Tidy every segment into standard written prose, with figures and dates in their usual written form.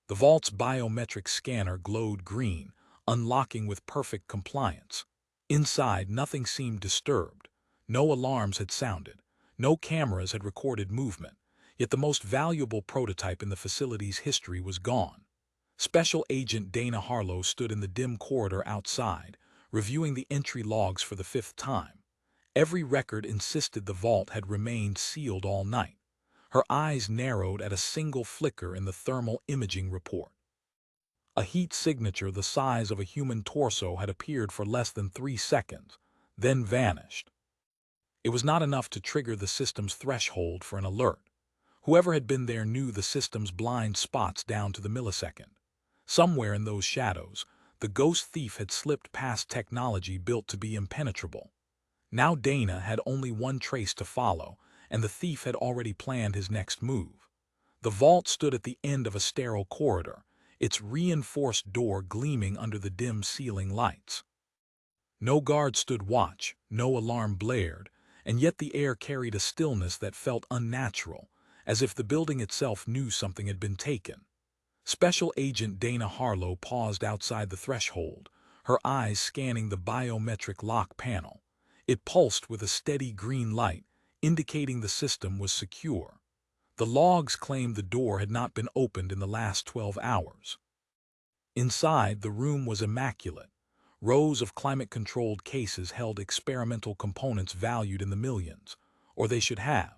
The vault's biometric scanner glowed green, unlocking with perfect compliance. Inside, nothing seemed disturbed. No alarms had sounded. No cameras had recorded movement. Yet the most valuable prototype in the facility's history was gone. Special Agent Dana Harlow stood in the dim corridor outside, reviewing the entry logs for the fifth time. Every record insisted the vault had remained sealed all night. Her eyes narrowed at a single flicker in the thermal imaging report. A heat signature the size of a human torso had appeared for less than 3 seconds, then vanished. It was not enough to trigger the system's threshold for an alert. Whoever had been there knew the system's blind spots down to the millisecond. Somewhere in those shadows, the ghost thief had slipped past technology built to be impenetrable. Now Dana had only one trace to follow, and the thief had already planned his next move. The vault stood at the end of a sterile corridor, its reinforced door gleaming under the dim ceiling lights. No guard stood watch, no alarm blared, and yet the air carried a stillness that felt unnatural, as if the building itself knew something had been taken. Special Agent Dana Harlow paused outside the threshold, her eyes scanning the biometric lock panel. It pulsed with a steady green light, indicating the system was secure. The logs claimed the door had not been opened in the last 12 hours. Inside, the room was immaculate. Rows of climate-controlled cases held experimental components valued in the millions, or they should have.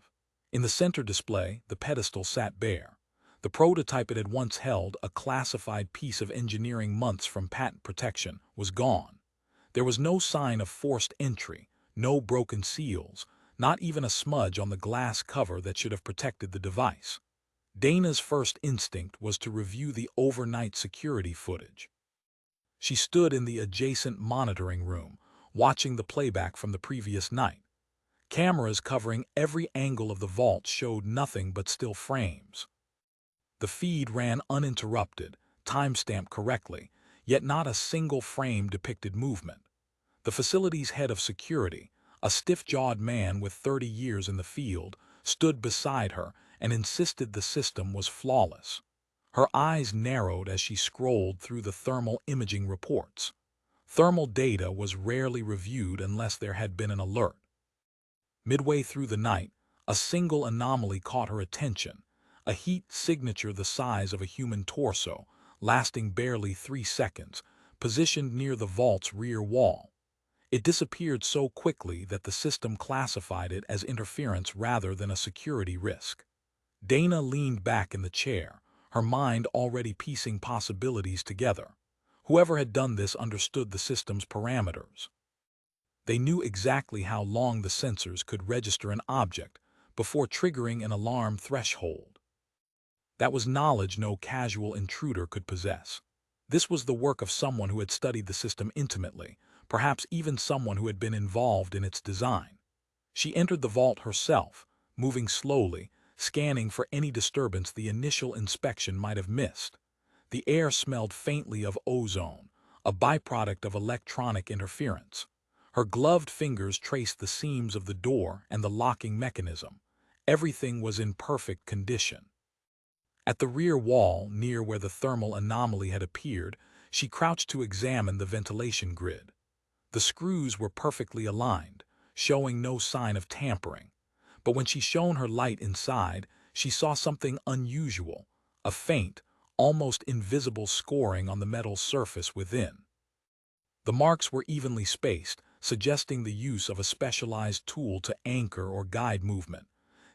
In the center display, the pedestal sat bare. The prototype it had once held, a classified piece of engineering months from patent protection, was gone. There was no sign of forced entry, no broken seals, not even a smudge on the glass cover that should have protected the device. Dana's first instinct was to review the overnight security footage. She stood in the adjacent monitoring room, watching the playback from the previous night. Cameras covering every angle of the vault showed nothing but still frames. The feed ran uninterrupted, time-stamped correctly, yet not a single frame depicted movement. The facility's head of security, a stiff-jawed man with 30 years in the field, stood beside her and insisted the system was flawless. Her eyes narrowed as she scrolled through the thermal imaging reports. Thermal data was rarely reviewed unless there had been an alert. Midway through the night, a single anomaly caught her attention, a heat signature the size of a human torso, lasting barely 3 seconds, positioned near the vault's rear wall. It disappeared so quickly that the system classified it as interference rather than a security risk. Dana leaned back in the chair, her mind already piecing possibilities together. Whoever had done this understood the system's parameters. They knew exactly how long the sensors could register an object before triggering an alarm threshold. That was knowledge no casual intruder could possess. This was the work of someone who had studied the system intimately, perhaps even someone who had been involved in its design. She entered the vault herself, moving slowly, scanning for any disturbance the initial inspection might have missed. The air smelled faintly of ozone, a byproduct of electronic interference. Her gloved fingers traced the seams of the door and the locking mechanism. Everything was in perfect condition. At the rear wall, near where the thermal anomaly had appeared, she crouched to examine the ventilation grid. The screws were perfectly aligned, showing no sign of tampering. But when she shone her light inside, she saw something unusual, a faint, almost invisible scoring on the metal surface within. The marks were evenly spaced, suggesting the use of a specialized tool to anchor or guide movement.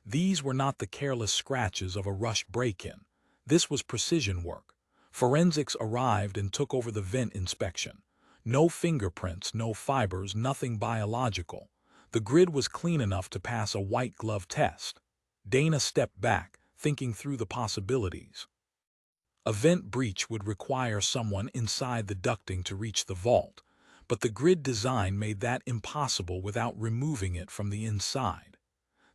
These were not the careless scratches of a rushed break-in. This was precision work. Forensics arrived and took over the vent inspection. No fingerprints, no fibers, nothing biological. The grid was clean enough to pass a white glove test. Dana stepped back, thinking through the possibilities. A vent breach would require someone inside the ducting to reach the vault, but the grid design made that impossible without removing it from the inside.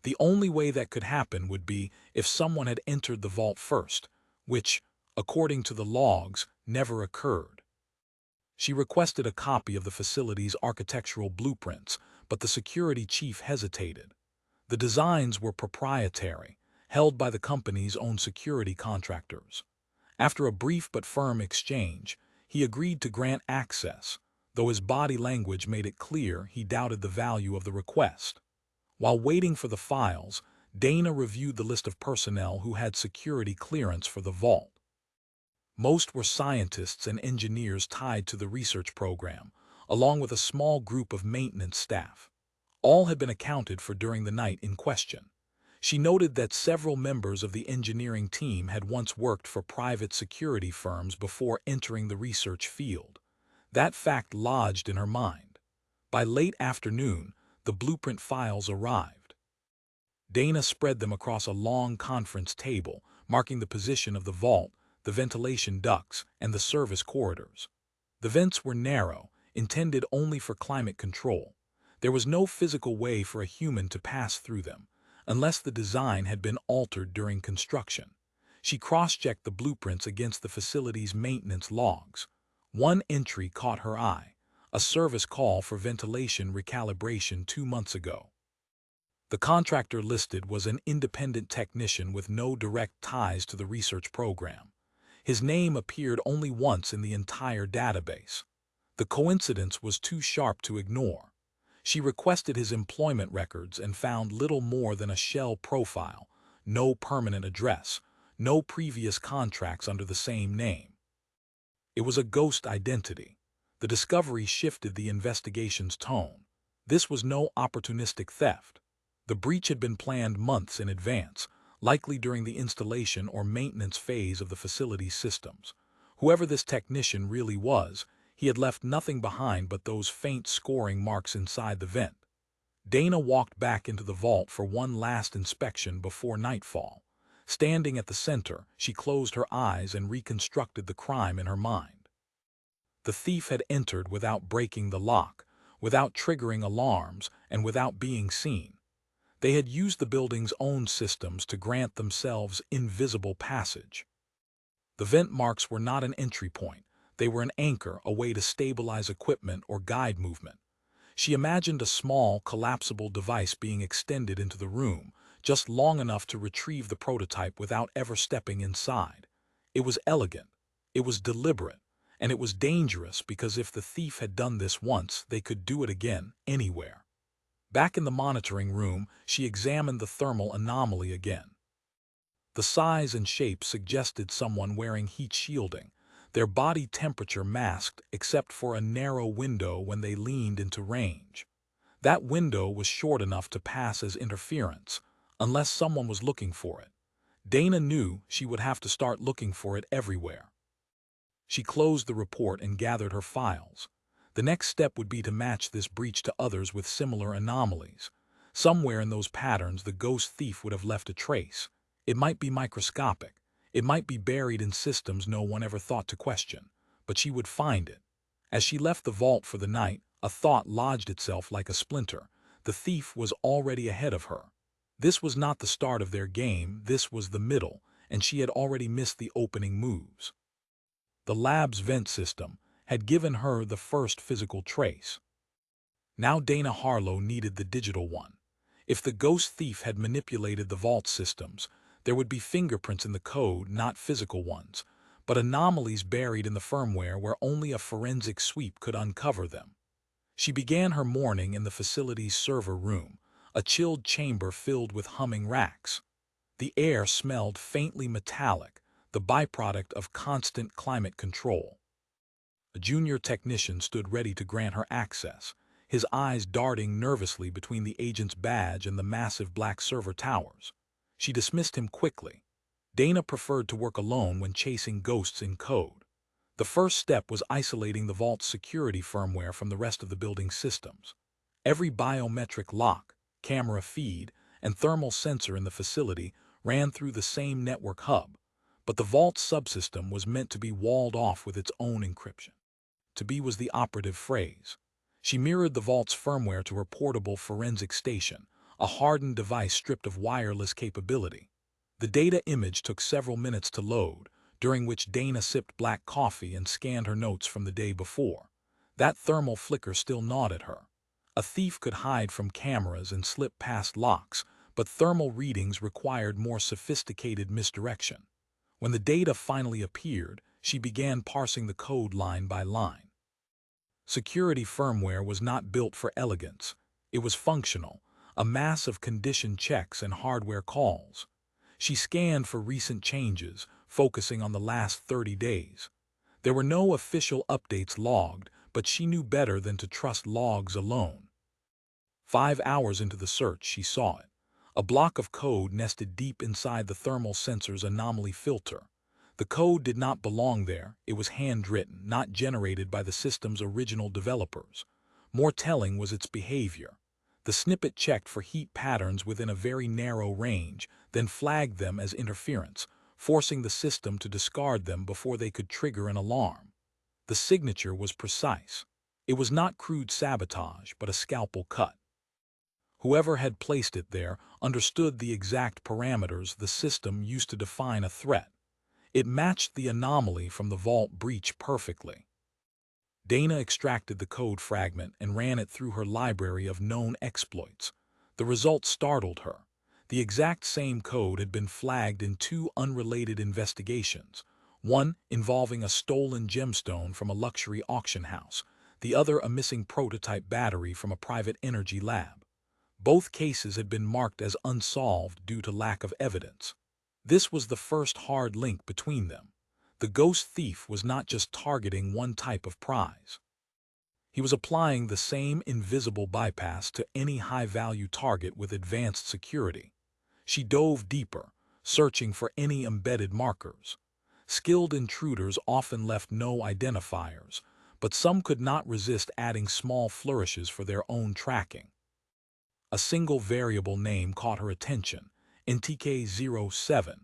The only way that could happen would be if someone had entered the vault first, which, according to the logs, never occurred. She requested a copy of the facility's architectural blueprints, but the security chief hesitated. The designs were proprietary, held by the company's own security contractors. After a brief but firm exchange, he agreed to grant access, though his body language made it clear he doubted the value of the request. While waiting for the files, Dana reviewed the list of personnel who had security clearance for the vault. Most were scientists and engineers tied to the research program, along with a small group of maintenance staff. All had been accounted for during the night in question. She noted that several members of the engineering team had once worked for private security firms before entering the research field. That fact lodged in her mind. By late afternoon, the blueprint files arrived. Dana spread them across a long conference table, marking the position of the vault, the ventilation ducts, and the service corridors. The vents were narrow, intended only for climate control. There was no physical way for a human to pass through them, unless the design had been altered during construction. She cross-checked the blueprints against the facility's maintenance logs. One entry caught her eye, a service call for ventilation recalibration 2 months ago. The contractor listed was an independent technician with no direct ties to the research program. His name appeared only once in the entire database. The coincidence was too sharp to ignore. She requested his employment records and found little more than a shell profile, no permanent address, no previous contracts under the same name. It was a ghost identity. The discovery shifted the investigation's tone. This was no opportunistic theft. The breach had been planned months in advance, likely during the installation or maintenance phase of the facility's systems. Whoever this technician really was, he had left nothing behind but those faint scoring marks inside the vent. Dana walked back into the vault for one last inspection before nightfall. Standing at the center, she closed her eyes and reconstructed the crime in her mind. The thief had entered without breaking the lock, without triggering alarms, and without being seen. They had used the building's own systems to grant themselves invisible passage. The vent marks were not an entry point. They were an anchor, a way to stabilize equipment or guide movement. She imagined a small, collapsible device being extended into the room, just long enough to retrieve the prototype without ever stepping inside. It was elegant, it was deliberate, and it was dangerous because if the thief had done this once, they could do it again, anywhere. Back in the monitoring room, she examined the thermal anomaly again. The size and shape suggested someone wearing heat shielding, their body temperature masked except for a narrow window when they leaned into range. That window was short enough to pass as interference, unless someone was looking for it. Dana knew she would have to start looking for it everywhere. She closed the report and gathered her files. The next step would be to match this breach to others with similar anomalies. Somewhere in those patterns, the ghost thief would have left a trace. It might be microscopic. It might be buried in systems no one ever thought to question. But she would find it. As she left the vault for the night, a thought lodged itself like a splinter. The thief was already ahead of her. This was not the start of their game, this was the middle, and she had already missed the opening moves. The lab's vent system had given her the first physical trace. Now Dana Harlow needed the digital one. If the ghost thief had manipulated the vault systems, there would be fingerprints in the code, not physical ones, but anomalies buried in the firmware where only a forensic sweep could uncover them. She began her morning in the facility's server room, a chilled chamber filled with humming racks. The air smelled faintly metallic, the byproduct of constant climate control. A junior technician stood ready to grant her access, his eyes darting nervously between the agent's badge and the massive black server towers. She dismissed him quickly. Dana preferred to work alone when chasing ghosts in code. The first step was isolating the vault's security firmware from the rest of the building's systems. Every biometric lock, camera feed, and thermal sensor in the facility ran through the same network hub, but the vault's subsystem was meant to be walled off with its own encryption. To be was the operative phrase. She mirrored the vault's firmware to her portable forensic station, a hardened device stripped of wireless capability. The data image took several minutes to load, during which Dana sipped black coffee and scanned her notes from the day before. That thermal flicker still gnawed at her. A thief could hide from cameras and slip past locks, but thermal readings required more sophisticated misdirection. When the data finally appeared, she began parsing the code line by line. Security firmware was not built for elegance. It was functional, a mass of condition checks and hardware calls. She scanned for recent changes, focusing on the last 30 days. There were no official updates logged, but she knew better than to trust logs alone. 5 hours into the search, she saw it. A block of code nested deep inside the thermal sensor's anomaly filter. The code did not belong there. It was handwritten, not generated by the system's original developers. More telling was its behavior. The snippet checked for heat patterns within a very narrow range, then flagged them as interference, forcing the system to discard them before they could trigger an alarm. The signature was precise. It was not crude sabotage, but a scalpel cut. Whoever had placed it there understood the exact parameters the system used to define a threat. It matched the anomaly from the vault breach perfectly. Dana extracted the code fragment and ran it through her library of known exploits. The results startled her. The exact same code had been flagged in two unrelated investigations, one involving a stolen gemstone from a luxury auction house, the other a missing prototype battery from a private energy lab. Both cases had been marked as unsolved due to lack of evidence. This was the first hard link between them. The ghost thief was not just targeting one type of prize. He was applying the same invisible bypass to any high-value target with advanced security. She dove deeper, searching for any embedded markers. Skilled intruders often left no identifiers, but some could not resist adding small flourishes for their own tracking. A single variable name caught her attention, NTK-07.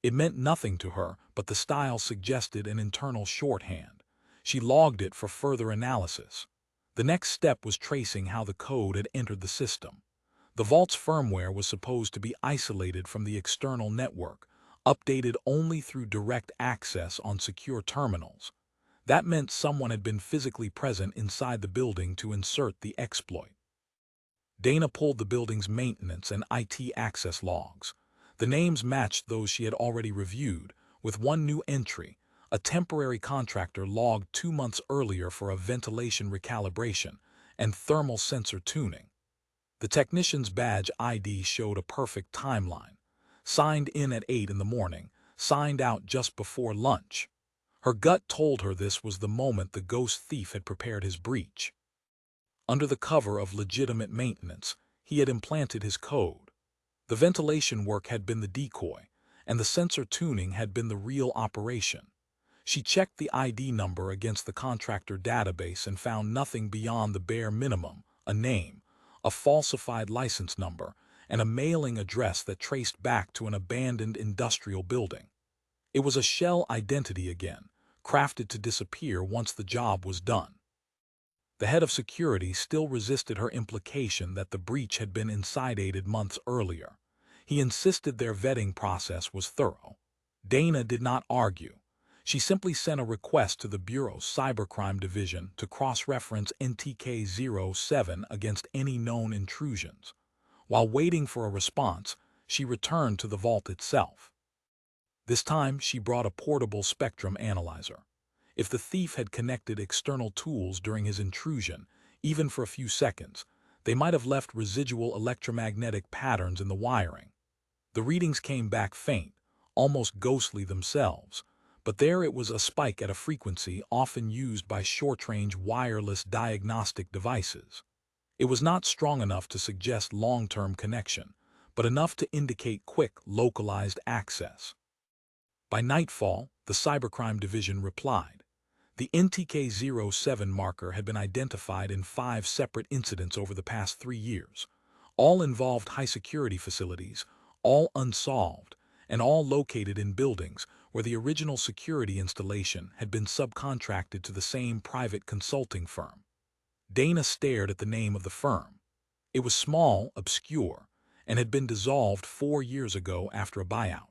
It meant nothing to her, but the style suggested an internal shorthand. She logged it for further analysis. The next step was tracing how the code had entered the system. The vault's firmware was supposed to be isolated from the external network, updated only through direct access on secure terminals. That meant someone had been physically present inside the building to insert the exploit. Dana pulled the building's maintenance and IT access logs. The names matched those she had already reviewed, with one new entry. A temporary contractor logged 2 months earlier for a ventilation recalibration and thermal sensor tuning. The technician's badge ID showed a perfect timeline. Signed in at 8 in the morning, signed out just before lunch. Her gut told her this was the moment the ghost thief had prepared his breach. Under the cover of legitimate maintenance, he had implanted his code. The ventilation work had been the decoy, and the sensor tuning had been the real operation. She checked the ID number against the contractor database and found nothing beyond the bare minimum: a name, a falsified license number, and a mailing address that traced back to an abandoned industrial building. It was a shell identity again, crafted to disappear once the job was done. The head of security still resisted her implication that the breach had been incited months earlier. He insisted their vetting process was thorough. Dana did not argue. She simply sent a request to the Bureau's Cybercrime Division to cross-reference NTK-07 against any known intrusions. While waiting for a response, she returned to the vault itself. This time, she brought a portable spectrum analyzer. If the thief had connected external tools during his intrusion, even for a few seconds, they might have left residual electromagnetic patterns in the wiring. The readings came back faint, almost ghostly themselves, but there it was, a spike at a frequency often used by short-range wireless diagnostic devices. It was not strong enough to suggest long-term connection, but enough to indicate quick, localized access. By nightfall, the Cybercrime Division replied. The NTK-07 marker had been identified in 5 separate incidents over the past 3 years. All involved high-security facilities, all unsolved, and all located in buildings where the original security installation had been subcontracted to the same private consulting firm. Dana stared at the name of the firm. It was small, obscure, and had been dissolved 4 years ago after a buyout.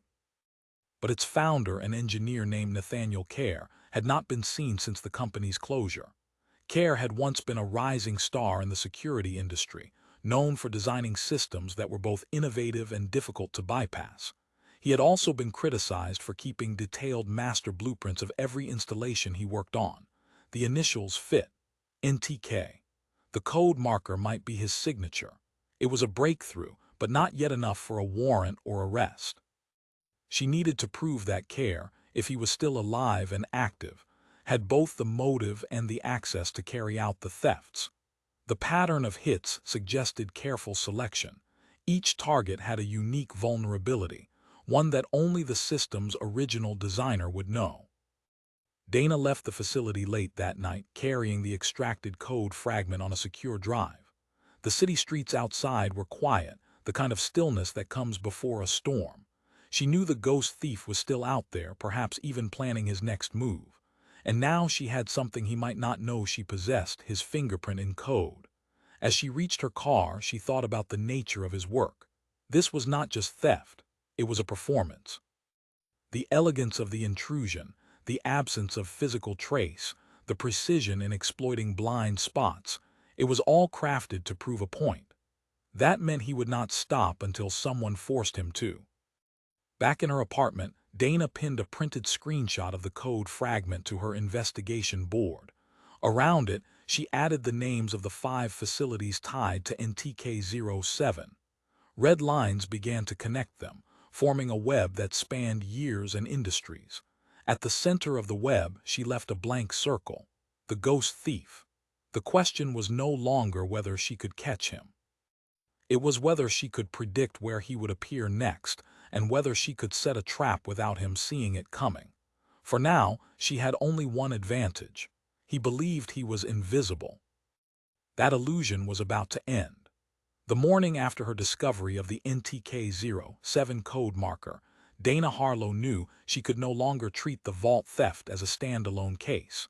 But its founder, an engineer named Nathaniel Kerr, had not been seen since the company's closure. Kerr had once been a rising star in the security industry, known for designing systems that were both innovative and difficult to bypass. He had also been criticized for keeping detailed master blueprints of every installation he worked on. The initials fit. NTK. The code marker might be his signature. It was a breakthrough, but not yet enough for a warrant or arrest. She needed to prove that Care, if he was still alive and active, had both the motive and the access to carry out the thefts. The pattern of hits suggested careful selection. Each target had a unique vulnerability, one that only the system's original designer would know. Dana left the facility late that night, carrying the extracted code fragment on a secure drive. The city streets outside were quiet, the kind of stillness that comes before a storm. She knew the ghost thief was still out there, perhaps even planning his next move. And now she had something he might not know she possessed, his fingerprint in code. As she reached her car, she thought about the nature of his work. This was not just theft, it was a performance. The elegance of the intrusion, the absence of physical trace, the precision in exploiting blind spots, it was all crafted to prove a point. That meant he would not stop until someone forced him to. Back in her apartment, Dana pinned a printed screenshot of the code fragment to her investigation board. Around it, she added the names of the 5 facilities tied to NTK-07. Red lines began to connect them, forming a web that spanned years and industries. At the center of the web, she left a blank circle: the ghost thief. The question was no longer whether she could catch him. It was whether she could predict where he would appear next, and whether she could set a trap without him seeing it coming. For now, she had only one advantage. He believed he was invisible. That illusion was about to end. The morning after her discovery of the NTK-07 code marker, Dana Harlow knew she could no longer treat the vault theft as a standalone case.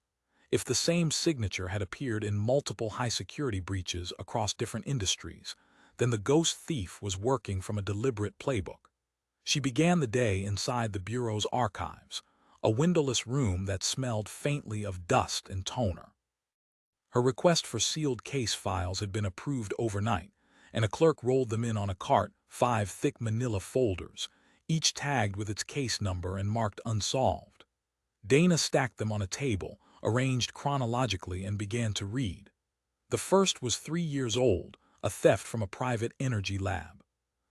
If the same signature had appeared in multiple high-security breaches across different industries, then the ghost thief was working from a deliberate playbook. She began the day inside the Bureau's archives, a windowless room that smelled faintly of dust and toner. Her request for sealed case files had been approved overnight, and a clerk rolled them in on a cart, 5 thick manila folders, each tagged with its case number and marked unsolved. Dana stacked them on a table, arranged chronologically, and began to read. The first was 3 years old, a theft from a private energy lab.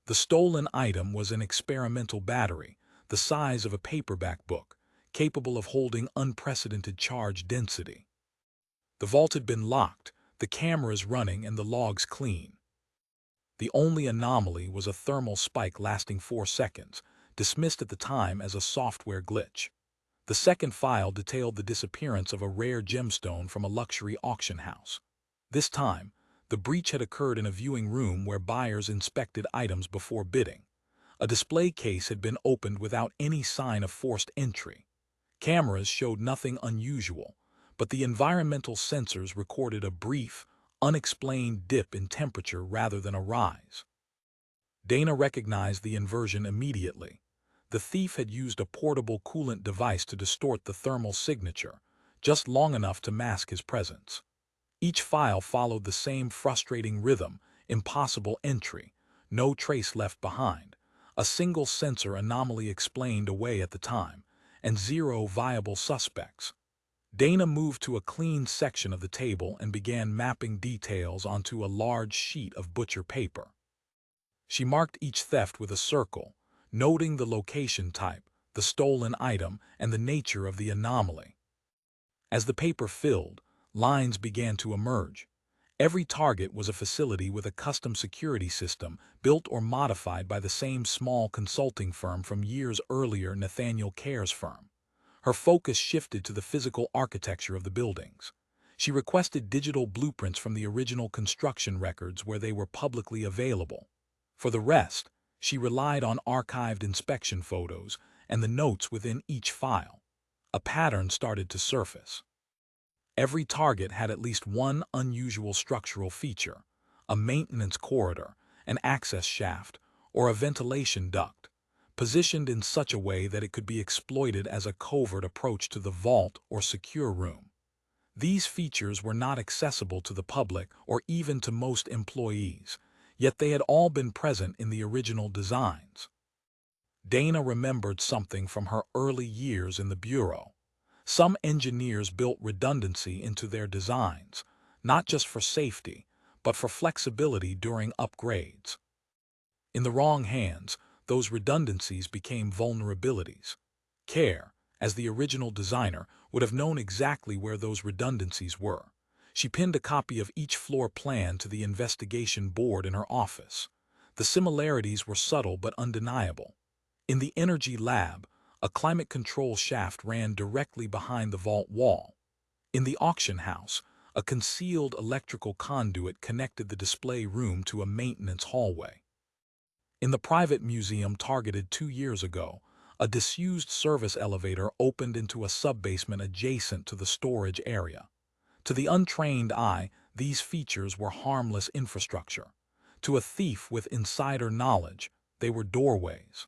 The stolen item was an experimental battery, the size of a paperback book, capable of holding unprecedented charge density. The vault had been locked, the cameras running and the logs clean. The only anomaly was a thermal spike lasting 4 seconds, dismissed at the time as a software glitch. The second file detailed the disappearance of a rare gemstone from a luxury auction house. This time, the breach had occurred in a viewing room where buyers inspected items before bidding. A display case had been opened without any sign of forced entry. Cameras showed nothing unusual, but the environmental sensors recorded a brief, unexplained dip in temperature rather than a rise. Dana recognized the inversion immediately. The thief had used a portable coolant device to distort the thermal signature, just long enough to mask his presence. Each file followed the same frustrating rhythm: impossible entry, no trace left behind, a single sensor anomaly explained away at the time, and 0 viable suspects. Dana moved to a clean section of the table and began mapping details onto a large sheet of butcher paper. She marked each theft with a circle, noting the location type, the stolen item, and the nature of the anomaly. As the paper filled, lines began to emerge. Every target was a facility with a custom security system built or modified by the same small consulting firm from years earlier, Nathaniel Care's firm. Her focus shifted to the physical architecture of the buildings. She requested digital blueprints from the original construction records where they were publicly available. For the rest, she relied on archived inspection photos and the notes within each file. A pattern started to surface. Every target had at least one unusual structural feature: a maintenance corridor, an access shaft, or a ventilation duct, positioned in such a way that it could be exploited as a covert approach to the vault or secure room. These features were not accessible to the public or even to most employees, yet they had all been present in the original designs. Dana remembered something from her early years in the Bureau. Some engineers built redundancy into their designs, not just for safety, but for flexibility during upgrades. In the wrong hands, those redundancies became vulnerabilities. Care, as the original designer, would have known exactly where those redundancies were. She pinned a copy of each floor plan to the investigation board in her office. The similarities were subtle but undeniable. In the energy lab, a climate control shaft ran directly behind the vault wall. In the auction house, a concealed electrical conduit connected the display room to a maintenance hallway. In the private museum targeted 2 years ago, a disused service elevator opened into a subbasement adjacent to the storage area. To the untrained eye, these features were harmless infrastructure. To a thief with insider knowledge, they were doorways.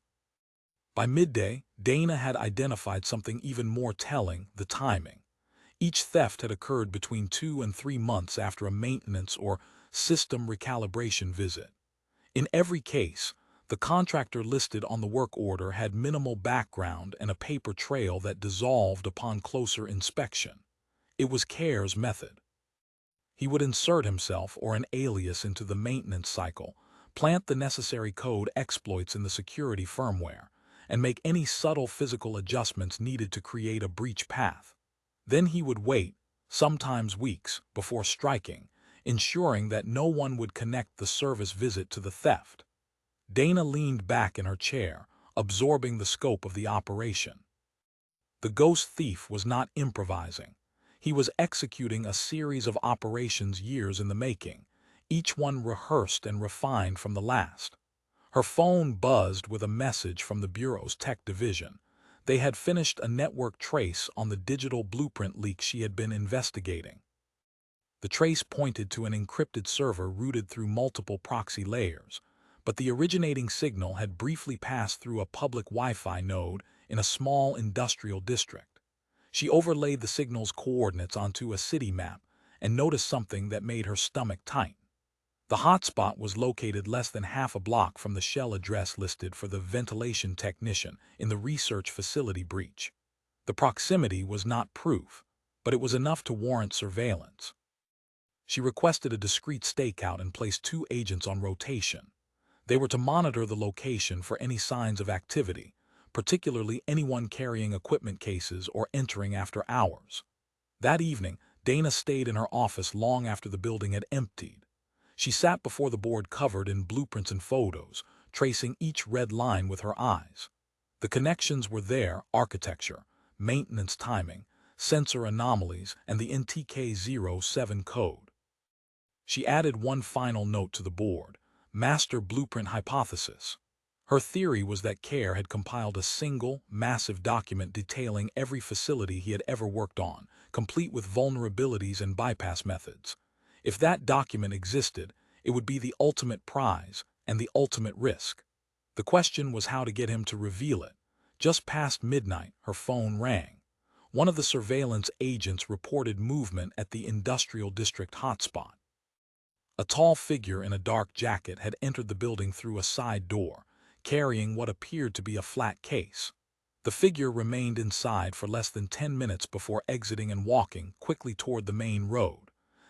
By midday, Dana had identified something even more telling: the timing. Each theft had occurred between 2 and 3 months after a maintenance or system recalibration visit. In every case, the contractor listed on the work order had minimal background and a paper trail that dissolved upon closer inspection. It was Care's method. He would insert himself or an alias into the maintenance cycle, plant the necessary code exploits in the security firmware, and make any subtle physical adjustments needed to create a breach path. Then he would wait, sometimes weeks, before striking, ensuring that no one would connect the service visit to the theft. Dana leaned back in her chair, absorbing the scope of the operation. The ghost thief was not improvising. He was executing a series of operations years in the making, each one rehearsed and refined from the last. Her phone buzzed with a message from the Bureau's tech division. They had finished a network trace on the digital blueprint leak she had been investigating. The trace pointed to an encrypted server routed through multiple proxy layers, but the originating signal had briefly passed through a public Wi-Fi node in a small industrial district. She overlaid the signal's coordinates onto a city map and noticed something that made her stomach tighten. The hotspot was located less than half a block from the shell address listed for the ventilation technician in the research facility breach. The proximity was not proof, but it was enough to warrant surveillance. She requested a discreet stakeout and placed 2 agents on rotation. They were to monitor the location for any signs of activity, particularly anyone carrying equipment cases or entering after hours. That evening, Dana stayed in her office long after the building had emptied. She sat before the board covered in blueprints and photos, tracing each red line with her eyes. The connections were there: architecture, maintenance timing, sensor anomalies, and the NTK07 code. She added one final note to the board: master blueprint hypothesis. Her theory was that Care had compiled a single, massive document detailing every facility he had ever worked on, complete with vulnerabilities and bypass methods. If that document existed, it would be the ultimate prize and the ultimate risk. The question was how to get him to reveal it. Just past midnight, her phone rang. One of the surveillance agents reported movement at the industrial district hotspot. A tall figure in a dark jacket had entered the building through a side door, carrying what appeared to be a flat case. The figure remained inside for less than 10 minutes before exiting and walking quickly toward the main road.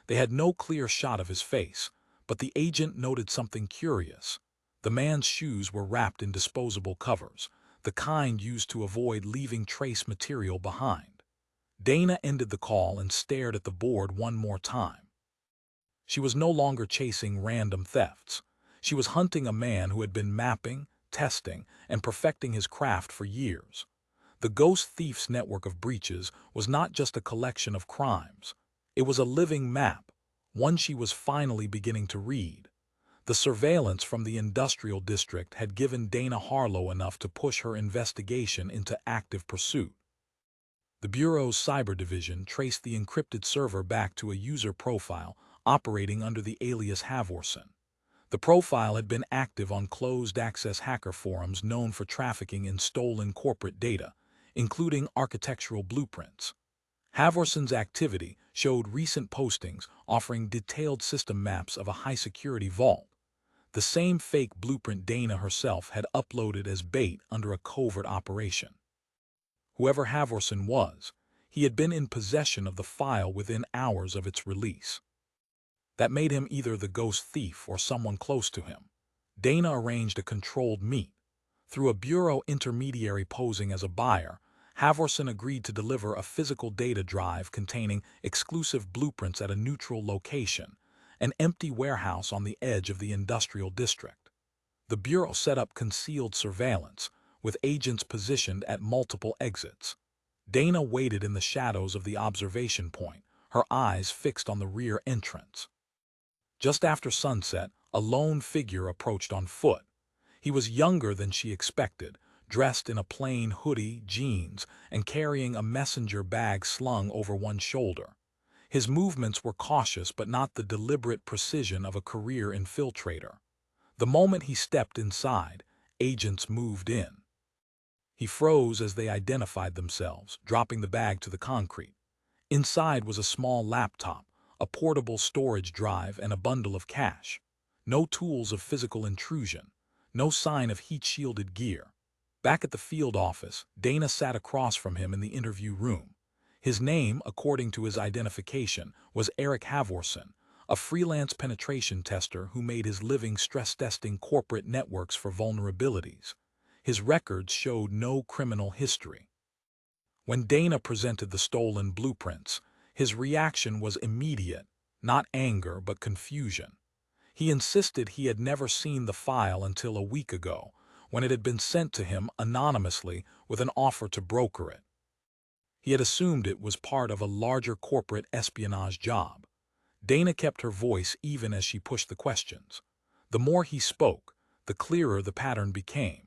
They had no clear shot of his face, but the agent noted something curious. The man's shoes were wrapped in disposable covers, the kind used to avoid leaving trace material behind. Dana ended the call and stared at the board one more time. She was no longer chasing random thefts. She was hunting a man who had been mapping, testing, and perfecting his craft for years. The ghost thief's network of breaches was not just a collection of crimes. It was a living map, one she was finally beginning to read. The surveillance from the industrial district had given Dana Harlow enough to push her investigation into active pursuit. The Bureau's cyber division traced the encrypted server back to a user profile operating under the alias Havorson. The profile had been active on closed-access hacker forums known for trafficking in stolen corporate data, including architectural blueprints. Havorson's activity showed recent postings offering detailed system maps of a high-security vault. the same fake blueprint Dana herself had uploaded as bait under a covert operation. Whoever Halvorsen was, he had been in possession of the file within hours of its release. That made him either the ghost thief or someone close to him. Dana arranged a controlled meet. Through a bureau intermediary posing as a buyer, Halvorsen agreed to deliver a physical data drive containing exclusive blueprints at a neutral location, an empty warehouse on the edge of the industrial district. The bureau set up concealed surveillance, with agents positioned at multiple exits. Dana waited in the shadows of the observation point, her eyes fixed on the rear entrance. Just after sunset, a lone figure approached on foot. He was younger than she expected, dressed in a plain hoodie, jeans, and carrying a messenger bag slung over one shoulder. His movements were cautious but not the deliberate precision of a career infiltrator. The moment he stepped inside, agents moved in. He froze as they identified themselves, dropping the bag to the concrete. Inside was a small laptop, a portable storage drive, and a bundle of cash. No tools of physical intrusion, no sign of heat-shielded gear. Back at the field office, Dana sat across from him in the interview room. His name, according to his identification, was Eric Halvorsen, a freelance penetration tester who made his living stress-testing corporate networks for vulnerabilities. His records showed no criminal history. When Dana presented the stolen blueprints, his reaction was immediate, not anger but confusion. He insisted he had never seen the file until a week ago, when it had been sent to him anonymously with an offer to broker it. He had assumed it was part of a larger corporate espionage job. Dana kept her voice even as she pushed the questions. The more he spoke, the clearer the pattern became.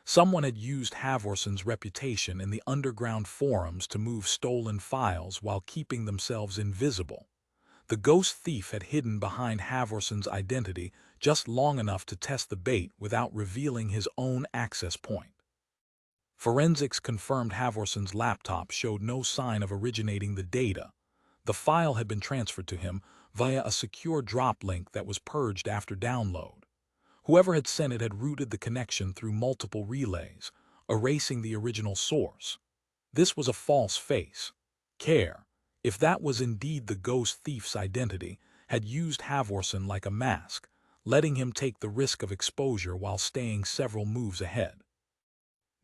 Someone had used Halvorsen's reputation in the underground forums to move stolen files while keeping themselves invisible. The ghost thief had hidden behind Halvorsen's identity just long enough to test the bait without revealing his own access point. Forensics confirmed Halvorsen's laptop showed no sign of originating the data. The file had been transferred to him via a secure drop link that was purged after download. Whoever had sent it had routed the connection through multiple relays, erasing the original source. This was a false face. Care, if that was indeed the ghost thief's identity, had used Halvorsen like a mask, letting him take the risk of exposure while staying several moves ahead.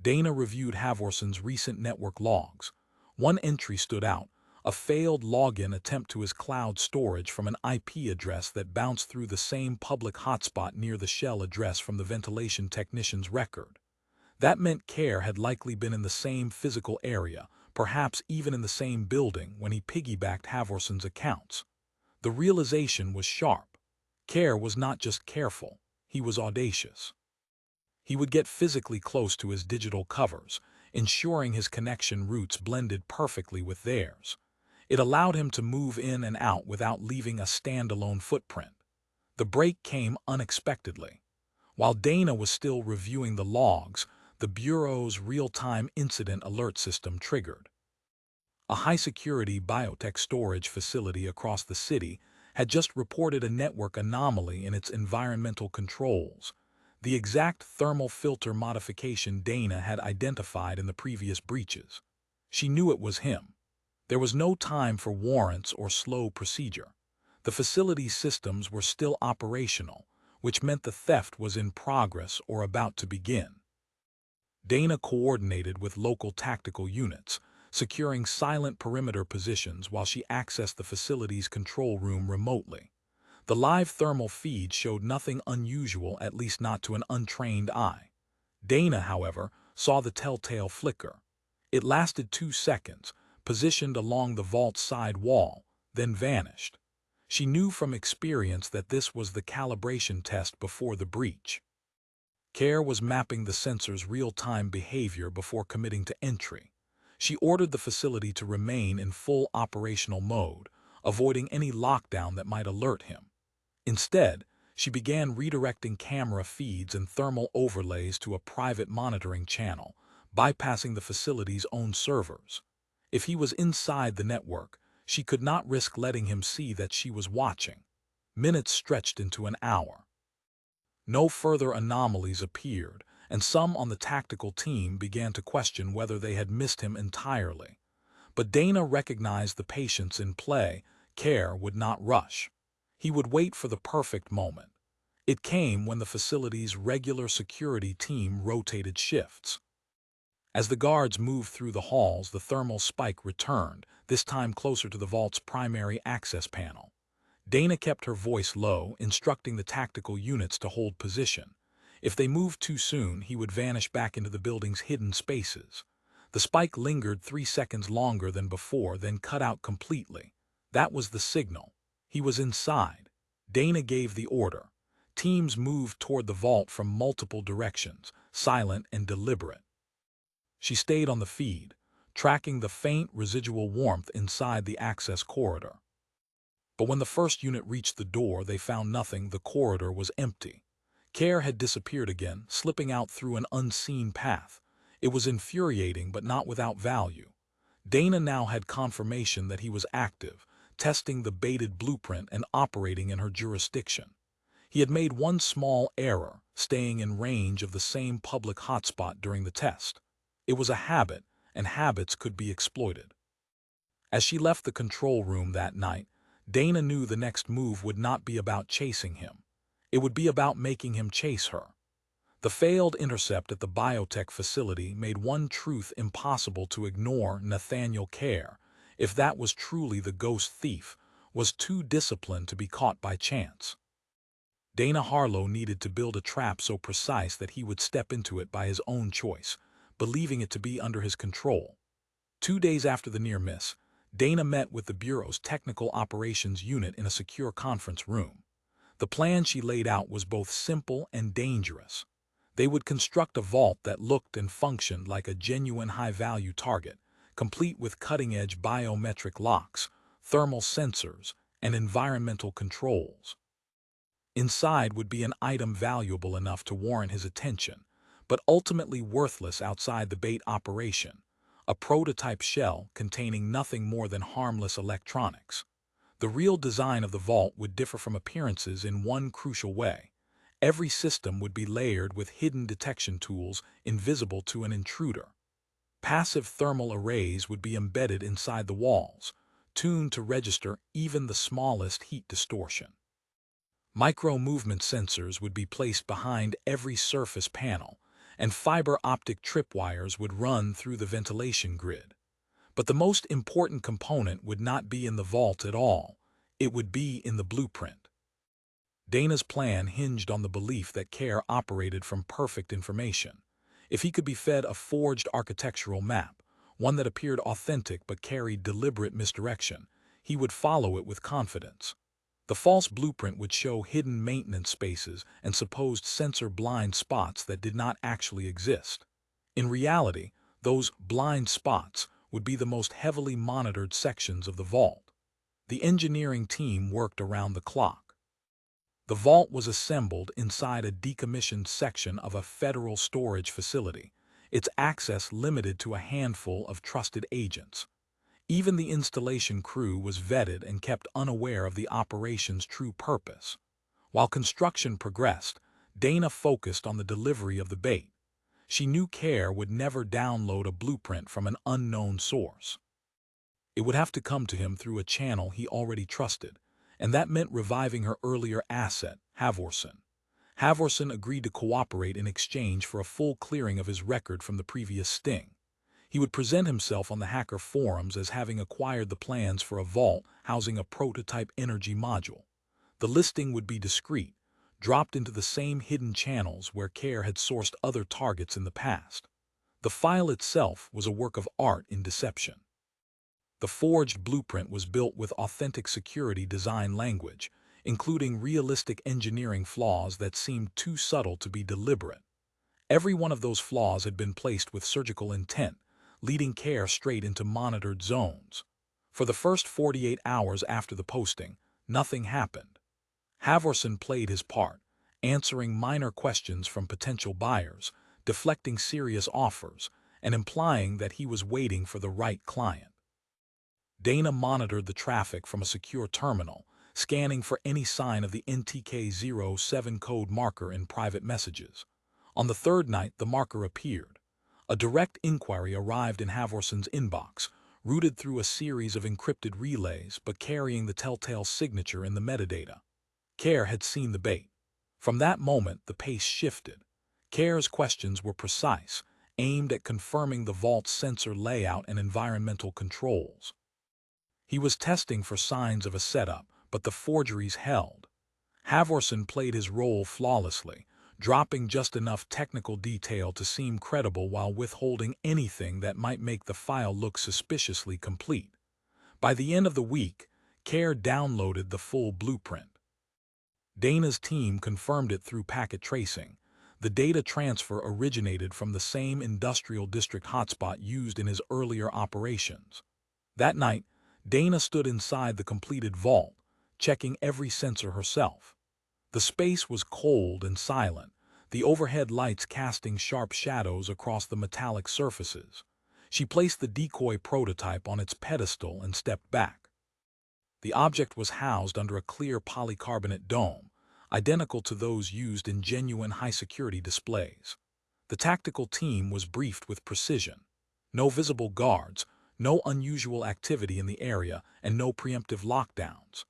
Dana reviewed Halvorsen's recent network logs. One entry stood out, a failed login attempt to his cloud storage from an IP address that bounced through the same public hotspot near the shell address from the ventilation technician's record. That meant Care had likely been in the same physical area, perhaps even in the same building when he piggybacked Halvorsen's accounts. The realization was sharp. Care was not just careful, he was audacious. He would get physically close to his digital covers, ensuring his connection routes blended perfectly with theirs. It allowed him to move in and out without leaving a standalone footprint. The break came unexpectedly. While Dana was still reviewing the logs, the Bureau's real-time incident alert system triggered. A high-security biotech storage facility across the city had just reported a network anomaly in its environmental controls, the exact thermal filter modification Dana had identified in the previous breaches. She knew it was him. There was no time for warrants or slow procedure. The facility's systems were still operational, which meant the theft was in progress or about to begin. Dana coordinated with local tactical units, securing silent perimeter positions while she accessed the facility's control room remotely. The live thermal feed showed nothing unusual, at least not to an untrained eye. Dana, however, saw the telltale flicker. It lasted 2 seconds, positioned along the vault's side wall, then vanished. She knew from experience that this was the calibration test before the breach. Care was mapping the sensor's real-time behavior before committing to entry. She ordered the facility to remain in full operational mode, avoiding any lockdown that might alert him. Instead, she began redirecting camera feeds and thermal overlays to a private monitoring channel, bypassing the facility's own servers. If he was inside the network, she could not risk letting him see that she was watching. Minutes stretched into an hour. No further anomalies appeared, and some on the tactical team began to question whether they had missed him entirely. But Dana recognized the patience in play. Care would not rush. He would wait for the perfect moment. It came when the facility's regular security team rotated shifts. As the guards moved through the halls, the thermal spike returned, this time closer to the vault's primary access panel. Dana kept her voice low, instructing the tactical units to hold position. If they moved too soon, he would vanish back into the building's hidden spaces. The spike lingered 3 seconds longer than before, then cut out completely. That was the signal. He was inside. Dana gave the order. Teams moved toward the vault from multiple directions, silent and deliberate. She stayed on the feed, tracking the faint residual warmth inside the access corridor. But when the first unit reached the door, they found nothing. The corridor was empty. Care had disappeared again, slipping out through an unseen path. It was infuriating, but not without value. Dana now had confirmation that he was active, testing the baited blueprint and operating in her jurisdiction. He had made one small error, staying in range of the same public hotspot during the test. It was a habit, and habits could be exploited. As she left the control room that night, Dana knew the next move would not be about chasing him. It would be about making him chase her. The failed intercept at the biotech facility made one truth impossible to ignore: Nathaniel Care, if that was truly the ghost thief, was too disciplined to be caught by chance. Dana Harlow needed to build a trap so precise that he would step into it by his own choice, believing it to be under his control. 2 days after the near miss, Dana met with the Bureau's Technical Operations Unit in a secure conference room. The plan she laid out was both simple and dangerous. They would construct a vault that looked and functioned like a genuine high-value target, complete with cutting-edge biometric locks, thermal sensors, and environmental controls. Inside would be an item valuable enough to warrant his attention, but ultimately worthless outside the bait operation: a prototype shell containing nothing more than harmless electronics. The real design of the vault would differ from appearances in one crucial way. Every system would be layered with hidden detection tools invisible to an intruder. Passive thermal arrays would be embedded inside the walls, tuned to register even the smallest heat distortion. Micro-movement sensors would be placed behind every surface panel, and fiber optic tripwires would run through the ventilation grid. But the most important component would not be in the vault at all. It would be in the blueprint. Dana's plan hinged on the belief that Care operated from perfect information. If he could be fed a forged architectural map, one that appeared authentic but carried deliberate misdirection, he would follow it with confidence. The false blueprint would show hidden maintenance spaces and supposed sensor blind spots that did not actually exist. In reality, those blind spots would be the most heavily monitored sections of the vault. The engineering team worked around the clock. The vault was assembled inside a decommissioned section of a federal storage facility, its access limited to a handful of trusted agents. Even the installation crew was vetted and kept unaware of the operation's true purpose. While construction progressed, Dana focused on the delivery of the bait. She knew Care would never download a blueprint from an unknown source. It would have to come to him through a channel he already trusted, and that meant reviving her earlier asset, Havorson. Havorson agreed to cooperate in exchange for a full clearing of his record from the previous sting. He would present himself on the hacker forums as having acquired the plans for a vault housing a prototype energy module. The listing would be discreet, dropped into the same hidden channels where Care had sourced other targets in the past. The file itself was a work of art in deception. The forged blueprint was built with authentic security design language, including realistic engineering flaws that seemed too subtle to be deliberate. Every one of those flaws had been placed with surgical intent, leading Care straight into monitored zones. For the first 48 hours after the posting, nothing happened. Havorson played his part, answering minor questions from potential buyers, deflecting serious offers, and implying that he was waiting for the right client. Dana monitored the traffic from a secure terminal, scanning for any sign of the NTK07 code marker in private messages. On the third night, the marker appeared. A direct inquiry arrived in Havorson's inbox, routed through a series of encrypted relays but carrying the telltale signature in the metadata. Care had seen the bait. From that moment, the pace shifted. Care's questions were precise, aimed at confirming the vault's sensor layout and environmental controls. He was testing for signs of a setup, but the forgeries held. Havorson played his role flawlessly, dropping just enough technical detail to seem credible while withholding anything that might make the file look suspiciously complete. By the end of the week, Care downloaded the full blueprint. Dana's team confirmed it through packet tracing. The data transfer originated from the same industrial district hotspot used in his earlier operations. That night, Dana stood inside the completed vault, checking every sensor herself. The space was cold and silent, the overhead lights casting sharp shadows across the metallic surfaces. She placed the decoy prototype on its pedestal and stepped back. The object was housed under a clear polycarbonate dome, identical to those used in genuine high-security displays. The tactical team was briefed with precision. No visible guards, no unusual activity in the area, and no preemptive lockdowns.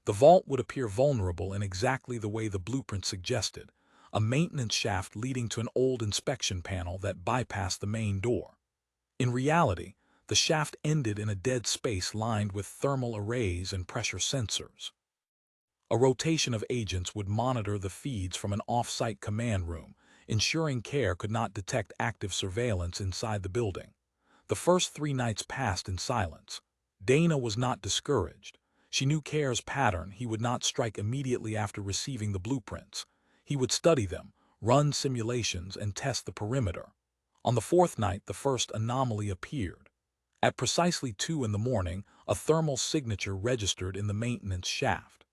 The vault would appear vulnerable in exactly the way the blueprint suggested, a maintenance shaft leading to an old inspection panel that bypassed the main door. In reality, the shaft ended in a dead space lined with thermal arrays and pressure sensors. A rotation of agents would monitor the feeds from an off-site command room, ensuring Care could not detect active surveillance inside the building. The first 3 nights passed in silence. Dana was not discouraged. She knew Care's pattern. He would not strike immediately after receiving the blueprints. He would study them, run simulations, and test the perimeter. On the 4th night, the first anomaly appeared. At precisely 2 in the morning, a thermal signature registered in the maintenance shaft.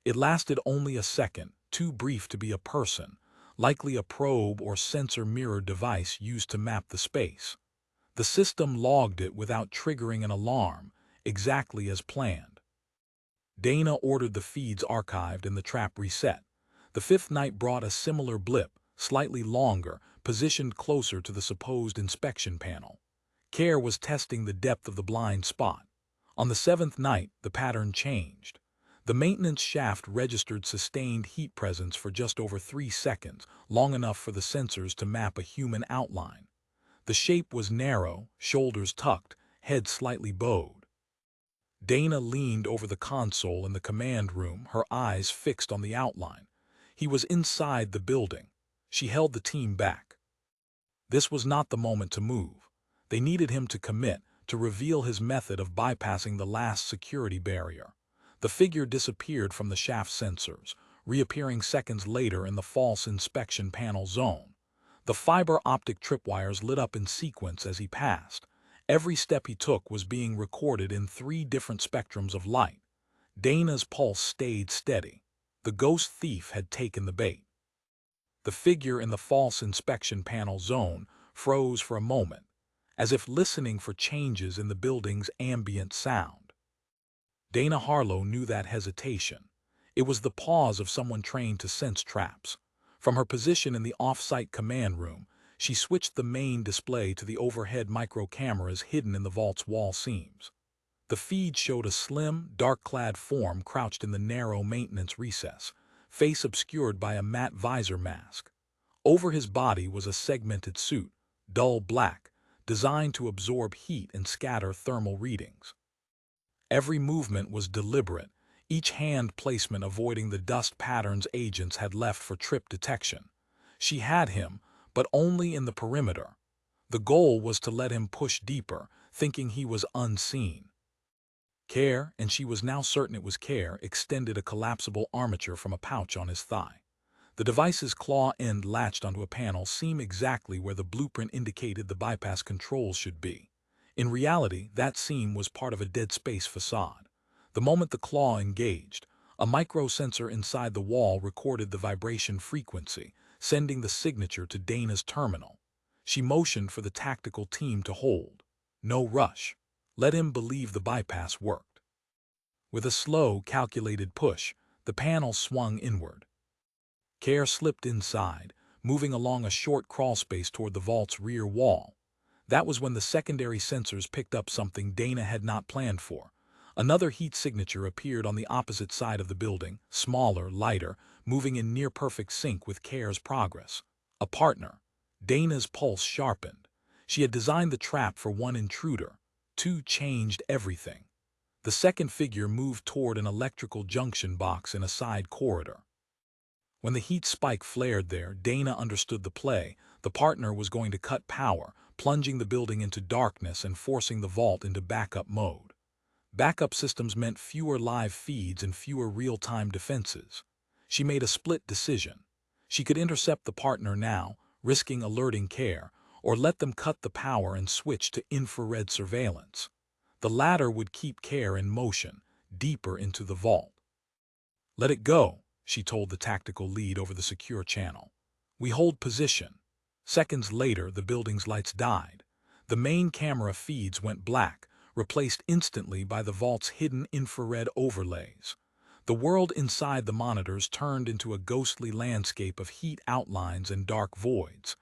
It lasted only a second, too brief to be a person, likely a probe or sensor mirror device used to map the space. The system logged it without triggering an alarm, exactly as planned. Dana ordered the feeds archived and the trap reset. The 5th night brought a similar blip, slightly longer, positioned closer to the supposed inspection panel. Care was testing the depth of the blind spot. On the 7th night, the pattern changed. The maintenance shaft registered sustained heat presence for just over 3 seconds, long enough for the sensors to map a human outline. The shape was narrow, shoulders tucked, head slightly bowed. Dana leaned over the console in the command room, her eyes fixed on the outline. He was inside the building. She held the team back. This was not the moment to move. They needed him to commit, to reveal his method of bypassing the last security barrier. The figure disappeared from the shaft sensors, reappearing seconds later in the false inspection panel zone. The fiber optic tripwires lit up in sequence as he passed. Every step he took was being recorded in 3 different spectrums of light. Dana's pulse stayed steady. The ghost thief had taken the bait. The figure in the false inspection panel zone froze for a moment, as if listening for changes in the building's ambient sound. Dana Harlow knew that hesitation. It was the pause of someone trained to sense traps. From her position in the off-site command room, she switched the main display to the overhead micro-cameras hidden in the vault's wall seams. The feed showed a slim, dark-clad form crouched in the narrow maintenance recess, face obscured by a matte visor mask. Over his body was a segmented suit, dull black, designed to absorb heat and scatter thermal readings. Every movement was deliberate, each hand placement avoiding the dust patterns agents had left for trip detection. She had him, but only in the perimeter. The goal was to let him push deeper, thinking he was unseen. Care, and she was now certain it was Care, extended a collapsible armature from a pouch on his thigh. The device's claw end latched onto a panel seam exactly where the blueprint indicated the bypass controls should be. In reality, that seam was part of a dead space facade. The moment the claw engaged, a microsensor inside the wall recorded the vibration frequency, sending the signature to Dana's terminal. She motioned for the tactical team to hold. No rush. Let him believe the bypass worked. With a slow, calculated push, the panel swung inward. Care slipped inside, moving along a short crawlspace toward the vault's rear wall. That was when the secondary sensors picked up something Dana had not planned for. Another heat signature appeared on the opposite side of the building, smaller, lighter, moving in near-perfect sync with Care's progress. A partner. Dana's pulse sharpened. She had designed the trap for one intruder. Two changed everything. The second figure moved toward an electrical junction box in a side corridor. When the heat spike flared there, Dana understood the play. The partner was going to cut power, plunging the building into darkness and forcing the vault into backup mode. Backup systems meant fewer live feeds and fewer real-time defenses. She made a split decision. She could intercept the partner now, risking alerting Care, or let them cut the power and switch to infrared surveillance. The latter would keep Care in motion, deeper into the vault. "Let it go," she told the tactical lead over the secure channel. "We hold position." Seconds later, the building's lights died. The main camera feeds went black, replaced instantly by the vault's hidden infrared overlays. The world inside the monitors turned into a ghostly landscape of heat outlines and dark voids.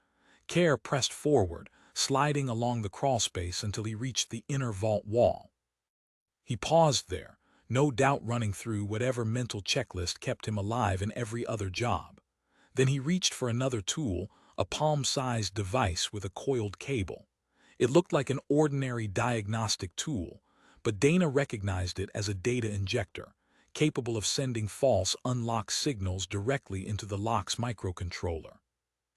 Care pressed forward, sliding along the crawlspace until he reached the inner vault wall. He paused there, no doubt running through whatever mental checklist kept him alive in every other job. Then he reached for another tool, a palm-sized device with a coiled cable. It looked like an ordinary diagnostic tool, but Dana recognized it as a data injector, capable of sending false unlock signals directly into the lock's microcontroller.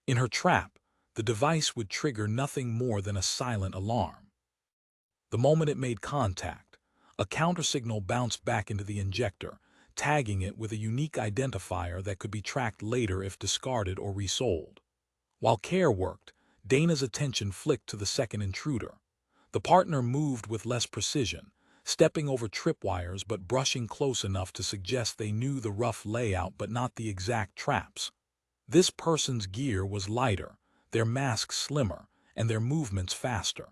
In her trap, the device would trigger nothing more than a silent alarm. The moment it made contact, a countersignal bounced back into the injector, tagging it with a unique identifier that could be tracked later if discarded or resold. While Care worked, Dana's attention flicked to the second intruder. The partner moved with less precision, stepping over tripwires but brushing close enough to suggest they knew the rough layout but not the exact traps. This person's gear was lighter, their mask slimmer, and their movements faster.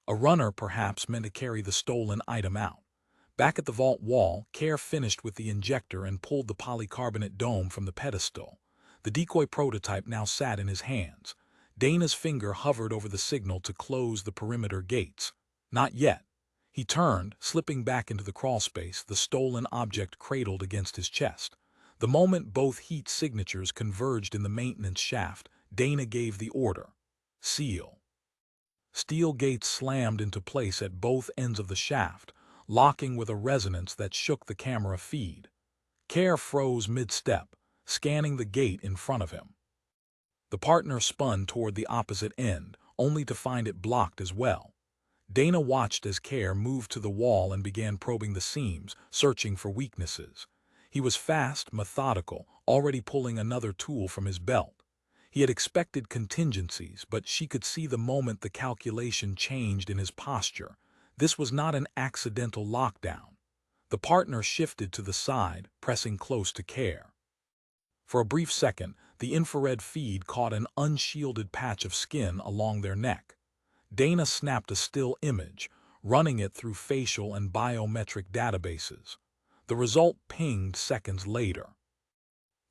A runner perhaps meant to carry the stolen item out. Back at the vault wall, Care finished with the injector and pulled the polycarbonate dome from the pedestal. The decoy prototype now sat in his hands. Dana's finger hovered over the signal to close the perimeter gates. Not yet. He turned, slipping back into the crawlspace, the stolen object cradled against his chest. The moment both heat signatures converged in the maintenance shaft, Dana gave the order. Seal. Steel gates slammed into place at both ends of the shaft, locking with a resonance that shook the camera feed. Care froze mid-step, scanning the gate in front of him. The partner spun toward the opposite end, only to find it blocked as well. Dana watched as Care moved to the wall and began probing the seams, searching for weaknesses. He was fast, methodical, already pulling another tool from his belt. He had expected contingencies, but she could see the moment the calculation changed in his posture. This was not an accidental lockdown. The partner shifted to the side, pressing close to Care. For a brief second, the infrared feed caught an unshielded patch of skin along their neck. Dana snapped a still image, running it through facial and biometric databases. The result pinged seconds later.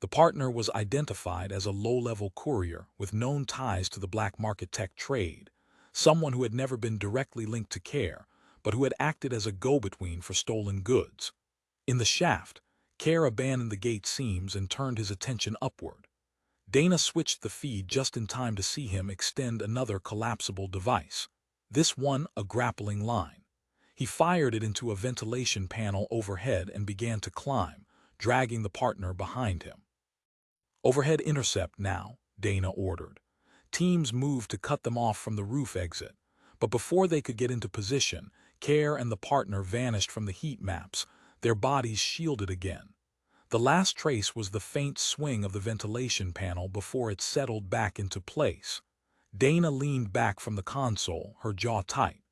The partner was identified as a low-level courier with known ties to the black market tech trade, someone who had never been directly linked to Care, but who had acted as a go-between for stolen goods. In the shaft, Care abandoned the gate seams and turned his attention upward. Dana switched the feed just in time to see him extend another collapsible device, this one a grappling line. He fired it into a ventilation panel overhead and began to climb, dragging the partner behind him. "Overhead intercept now," Dana ordered. Teams moved to cut them off from the roof exit, but before they could get into position, Care and the partner vanished from the heat maps, their bodies shielded again. The last trace was the faint swing of the ventilation panel before it settled back into place. Dana leaned back from the console, her jaw tight.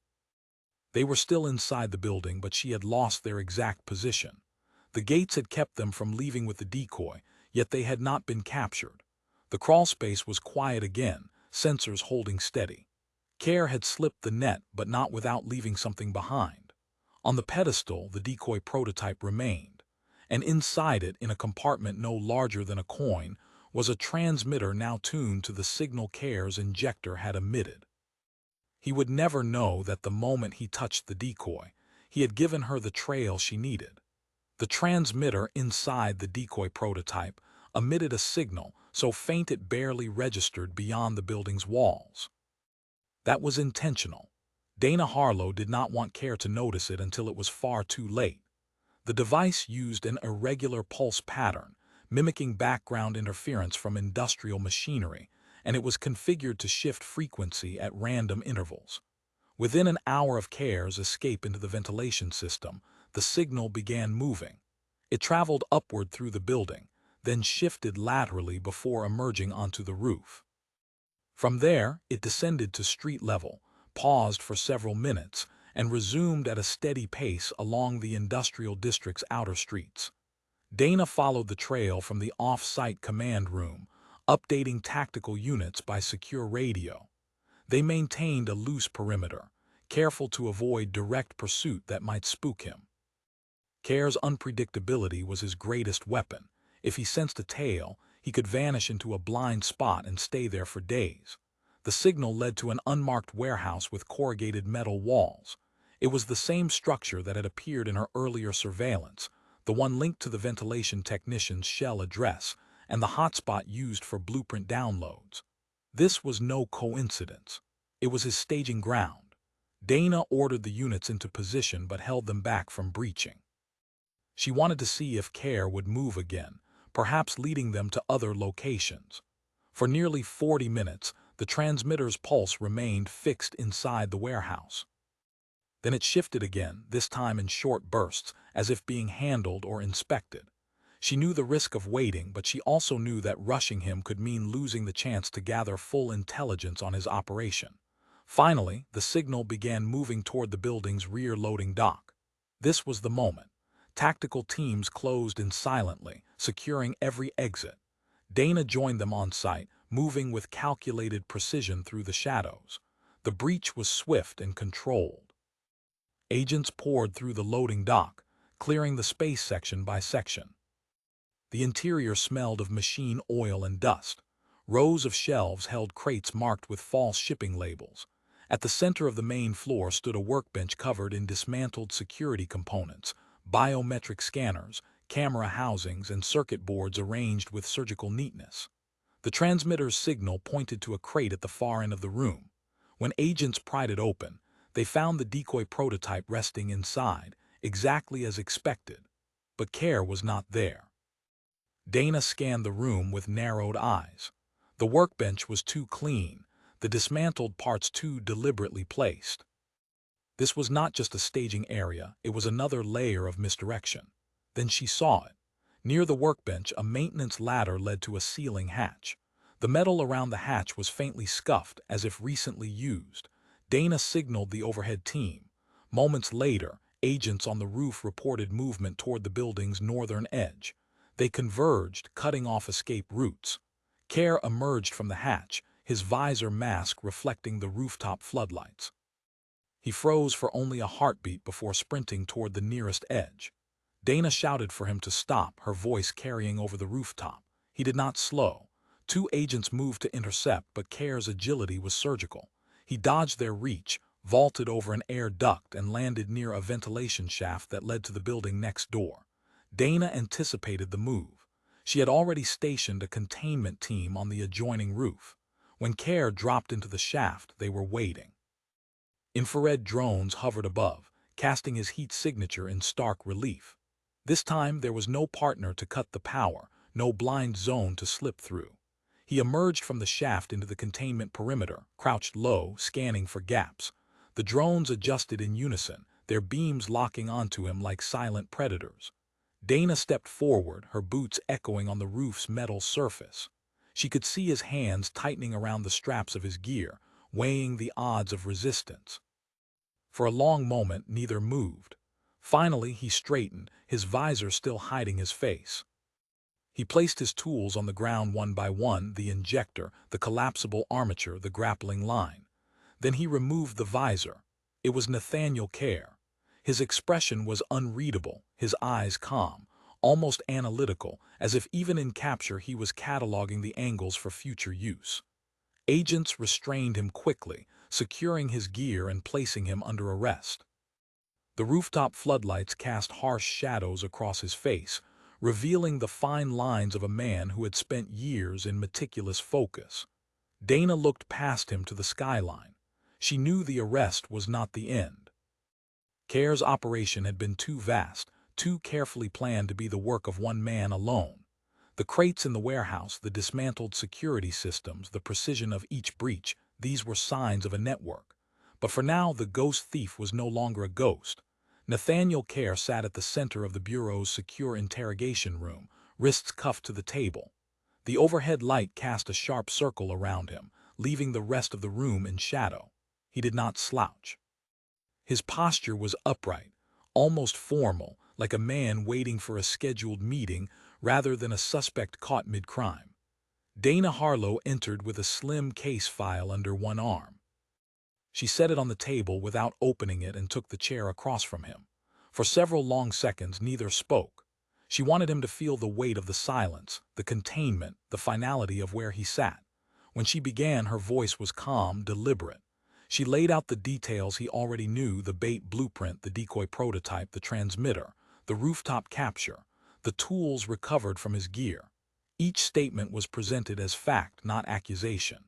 They were still inside the building, but she had lost their exact position. The gates had kept them from leaving with the decoy, yet they had not been captured. The crawlspace was quiet again, sensors holding steady. Care had slipped the net, but not without leaving something behind. On the pedestal, the decoy prototype remained, and inside it, in a compartment no larger than a coin, was a transmitter now tuned to the signal Care's injector had emitted. He would never know that the moment he touched the decoy, he had given her the trail she needed. The transmitter inside the decoy prototype emitted a signal so faint it barely registered beyond the building's walls. That was intentional. Dana Harlow did not want Care to notice it until it was far too late. The device used an irregular pulse pattern, mimicking background interference from industrial machinery, and it was configured to shift frequency at random intervals. Within an hour of Care's escape into the ventilation system, the signal began moving. It traveled upward through the building, then shifted laterally before emerging onto the roof. From there, it descended to street level, paused for several minutes, and resumed at a steady pace along the industrial district's outer streets. Dana followed the trail from the off-site command room, updating tactical units by secure radio. They maintained a loose perimeter, careful to avoid direct pursuit that might spook him. Care's unpredictability was his greatest weapon. If he sensed a tail, he could vanish into a blind spot and stay there for days. The signal led to an unmarked warehouse with corrugated metal walls. It was the same structure that had appeared in her earlier surveillance, the one linked to the ventilation technician's shell address and the hotspot used for blueprint downloads. This was no coincidence. It was his staging ground. Dana ordered the units into position but held them back from breaching. She wanted to see if Care would move again, perhaps leading them to other locations. For nearly 40 minutes, the transmitter's pulse remained fixed inside the warehouse. Then it shifted again, this time in short bursts, as if being handled or inspected. She knew the risk of waiting, but she also knew that rushing him could mean losing the chance to gather full intelligence on his operation. Finally, the signal began moving toward the building's rear loading dock. This was the moment. Tactical teams closed in silently, securing every exit. Dana joined them on site, moving with calculated precision through the shadows. The breach was swift and controlled. Agents poured through the loading dock, clearing the space section by section. The interior smelled of machine oil and dust. Rows of shelves held crates marked with false shipping labels. At the center of the main floor stood a workbench covered in dismantled security components, biometric scanners, camera housings, and circuit boards arranged with surgical neatness. The transmitter's signal pointed to a crate at the far end of the room. When agents pried it open, they found the decoy prototype resting inside, exactly as expected. But Care was not there. Dana scanned the room with narrowed eyes. The workbench was too clean, the dismantled parts too deliberately placed. This was not just a staging area, it was another layer of misdirection. Then she saw it. Near the workbench, a maintenance ladder led to a ceiling hatch. The metal around the hatch was faintly scuffed, as if recently used. Dana signaled the overhead team. Moments later, agents on the roof reported movement toward the building's northern edge. They converged, cutting off escape routes. Care emerged from the hatch, his visor mask reflecting the rooftop floodlights. He froze for only a heartbeat before sprinting toward the nearest edge. Dana shouted for him to stop, her voice carrying over the rooftop. He did not slow. Two agents moved to intercept, but Care's agility was surgical. He dodged their reach, vaulted over an air duct, and landed near a ventilation shaft that led to the building next door. Dana anticipated the move. She had already stationed a containment team on the adjoining roof. When Care dropped into the shaft, they were waiting. Infrared drones hovered above, casting his heat signature in stark relief. This time there was no partner to cut the power, no blind zone to slip through. He emerged from the shaft into the containment perimeter, crouched low, scanning for gaps. The drones adjusted in unison, their beams locking onto him like silent predators. Dana stepped forward, her boots echoing on the roof's metal surface. She could see his hands tightening around the straps of his gear, weighing the odds of resistance. For a long moment, neither moved. Finally, he straightened, his visor still hiding his face. He placed his tools on the ground one by one, the injector, the collapsible armature, the grappling line. Then he removed the visor. It was Nathaniel Care. His expression was unreadable, his eyes calm, almost analytical, as if even in capture he was cataloging the angles for future use. Agents restrained him quickly, securing his gear and placing him under arrest. The rooftop floodlights cast harsh shadows across his face, revealing the fine lines of a man who had spent years in meticulous focus. Dana looked past him to the skyline. She knew the arrest was not the end. CARE's operation had been too vast, too carefully planned to be the work of one man alone. The crates in the warehouse, the dismantled security systems, the precision of each breach, these were signs of a network. But for now, the ghost thief was no longer a ghost. Nathaniel Care sat at the center of the Bureau's secure interrogation room, wrists cuffed to the table. The overhead light cast a sharp circle around him, leaving the rest of the room in shadow. He did not slouch. His posture was upright, almost formal, like a man waiting for a scheduled meeting rather than a suspect caught mid-crime. Dana Harlow entered with a slim case file under one arm. She set it on the table without opening it and took the chair across from him. For several long seconds, neither spoke. She wanted him to feel the weight of the silence, the containment, the finality of where he sat. When she began, her voice was calm, deliberate. She laid out the details he already knew: the bait blueprint, the decoy prototype, the transmitter, the rooftop capture, the tools recovered from his gear. Each statement was presented as fact, not accusation.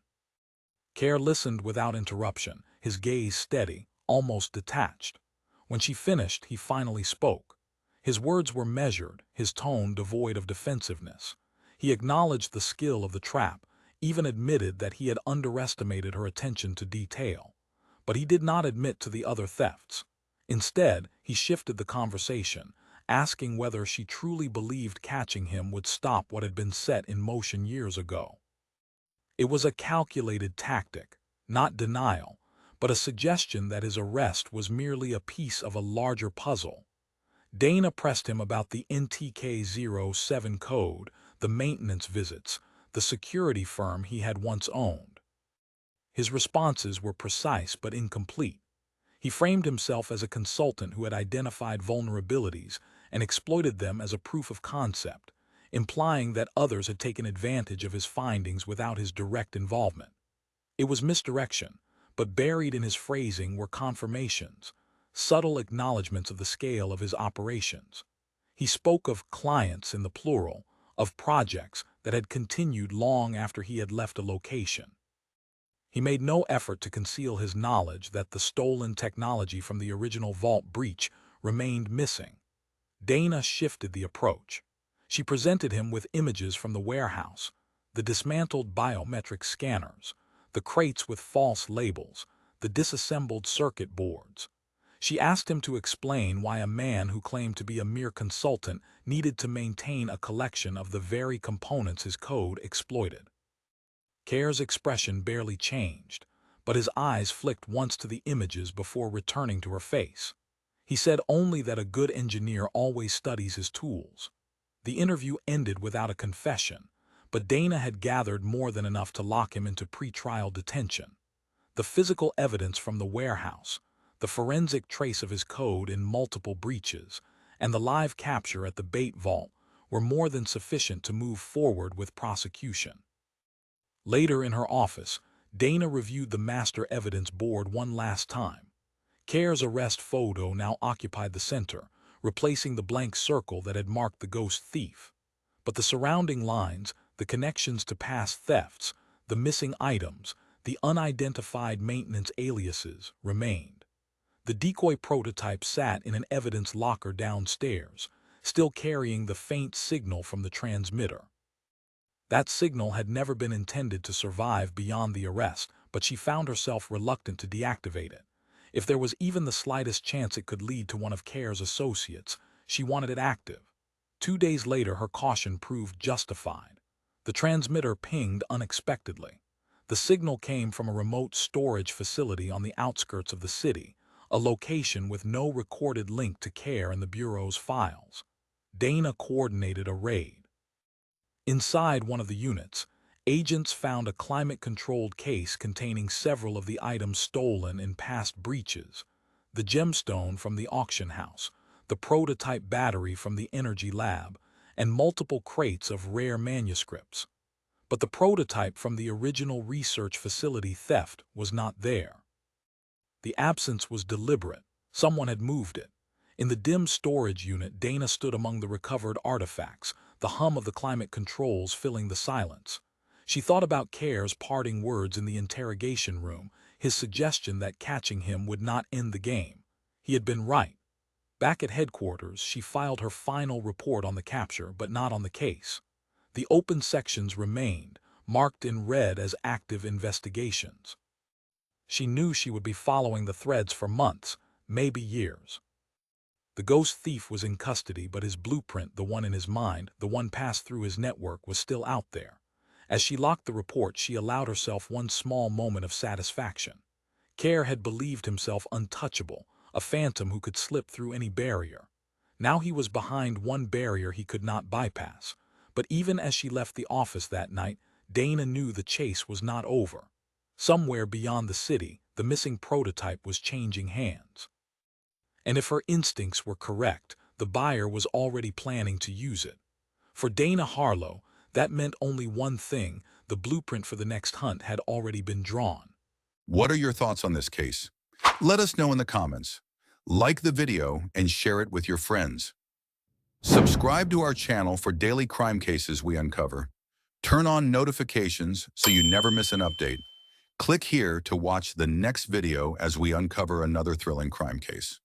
Care listened without interruption, his gaze steady, almost detached. When she finished, he finally spoke. His words were measured, his tone devoid of defensiveness. He acknowledged the skill of the trap, even admitted that he had underestimated her attention to detail. But he did not admit to the other thefts. Instead, he shifted the conversation, asking whether she truly believed catching him would stop what had been set in motion years ago. It was a calculated tactic, not denial, but a suggestion that his arrest was merely a piece of a larger puzzle. Dana pressed him about the NTK-07 code, the maintenance visits, the security firm he had once owned. His responses were precise but incomplete. He framed himself as a consultant who had identified vulnerabilities and exploited them as a proof of concept, implying that others had taken advantage of his findings without his direct involvement. It was misdirection, but buried in his phrasing were confirmations, subtle acknowledgments of the scale of his operations. He spoke of clients in the plural, of projects that had continued long after he had left a location. He made no effort to conceal his knowledge that the stolen technology from the original vault breach remained missing. Dana shifted the approach. She presented him with images from the warehouse, the dismantled biometric scanners, the crates with false labels, the disassembled circuit boards. She asked him to explain why a man who claimed to be a mere consultant needed to maintain a collection of the very components his code exploited. Care's expression barely changed, but his eyes flicked once to the images before returning to her face. He said only that a good engineer always studies his tools. The interview ended without a confession, but Dana had gathered more than enough to lock him into pre-trial detention. The physical evidence from the warehouse, the forensic trace of his code in multiple breaches, and the live capture at the bait vault were more than sufficient to move forward with prosecution. Later in her office, Dana reviewed the master evidence board one last time. Care's arrest photo now occupied the center, replacing the blank circle that had marked the ghost thief. But the surrounding lines, the connections to past thefts, the missing items, the unidentified maintenance aliases remained. The decoy prototype sat in an evidence locker downstairs, still carrying the faint signal from the transmitter. That signal had never been intended to survive beyond the arrest, but she found herself reluctant to deactivate it. If there was even the slightest chance it could lead to one of Care's associates, she wanted it active. 2 days later, her caution proved justified. The transmitter pinged unexpectedly. The signal came from a remote storage facility on the outskirts of the city, a location with no recorded link to Care in the Bureau's files. Dana coordinated a raid. Inside one of the units, agents found a climate-controlled case containing several of the items stolen in past breaches. the gemstone from the auction house, the prototype battery from the energy lab, and multiple crates of rare manuscripts. But the prototype from the original research facility theft was not there. The absence was deliberate. Someone had moved it. In the dim storage unit, Dana stood among the recovered artifacts, the hum of the climate controls filling the silence. She thought about Care's parting words in the interrogation room, his suggestion that catching him would not end the game. He had been right. Back at headquarters, she filed her final report on the capture, but not on the case. The open sections remained, marked in red as active investigations. She knew she would be following the threads for months, maybe years. The ghost thief was in custody, but his blueprint, the one in his mind, the one passed through his network, was still out there. As she locked the report, she allowed herself one small moment of satisfaction. Care had believed himself untouchable, a phantom who could slip through any barrier. Now he was behind one barrier he could not bypass. But even as she left the office that night, Dana knew the chase was not over. Somewhere beyond the city, the missing prototype was changing hands. And if her instincts were correct, the buyer was already planning to use it. For Dana Harlow, that meant only one thing: the blueprint for the next hunt had already been drawn. What are your thoughts on this case? Let us know in the comments. Like the video and share it with your friends. Subscribe to our channel for daily crime cases we uncover. Turn on notifications so you never miss an update. Click here to watch the next video as we uncover another thrilling crime case.